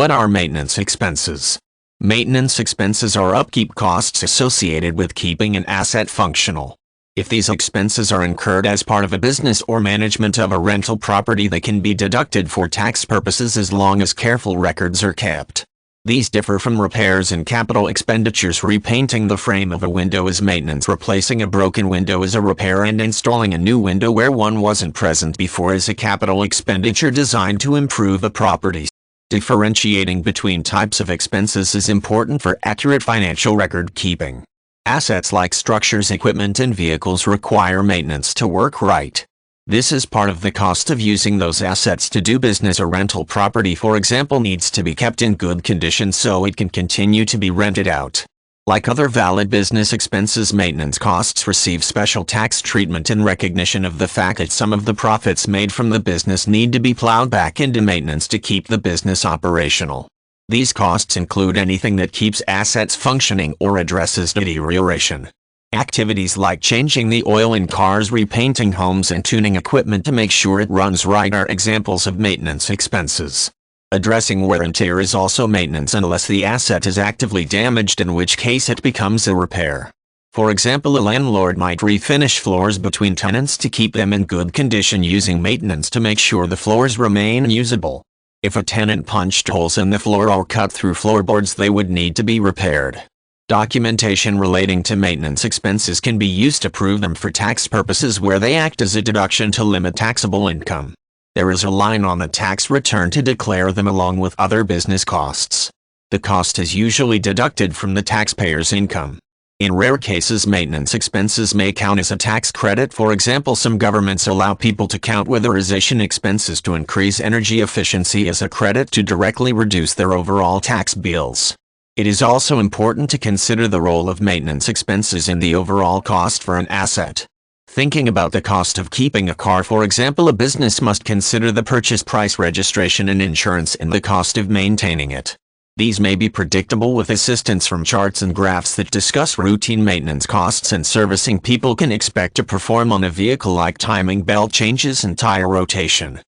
What are maintenance expenses? Maintenance expenses are upkeep costs associated with keeping an asset functional. If these expenses are incurred as part of a business or management of a rental property, they can be deducted for tax purposes as long as careful records are kept. These differ from repairs and capital expenditures. Repainting the frame of a window is maintenance. Replacing a broken window is a repair, and installing a new window where one wasn't present before is a capital expenditure designed to improve a property. Differentiating between types of expenses is important for accurate financial record keeping. Assets like structures, equipment, and vehicles require maintenance to work right. This is part of the cost of using those assets to do business. A rental property, for example, needs to be kept in good condition so it can continue to be rented out. Like other valid business expenses, maintenance costs receive special tax treatment in recognition of the fact that some of the profits made from the business need to be plowed back into maintenance to keep the business operational. These costs include anything that keeps assets functioning or addresses deterioration. Activities like changing the oil in cars, repainting homes, and tuning equipment to make sure it runs right are examples of maintenance expenses. Addressing wear and tear is also maintenance unless the asset is actively damaged, in which case it becomes a repair. For example, a landlord might refinish floors between tenants to keep them in good condition using maintenance to make sure the floors remain usable. If a tenant punched holes in the floor or cut through floorboards, they would need to be repaired. Documentation relating to maintenance expenses can be used to prove them for tax purposes, where they act as a deduction to limit taxable income. There is a line on the tax return to declare them along with other business costs. The cost is usually deducted from the taxpayer's income. In rare cases, maintenance expenses may count as a tax credit. For example, some governments allow people to count weatherization expenses to increase energy efficiency as a credit to directly reduce their overall tax bills. It is also important to consider the role of maintenance expenses in the overall cost for an asset. Thinking about the cost of keeping a car, for example, a business must consider the purchase price, registration, and insurance, and the cost of maintaining it. These may be predictable with assistance from charts and graphs that discuss routine maintenance costs and servicing people can expect to perform on a vehicle, like timing belt changes and tire rotation.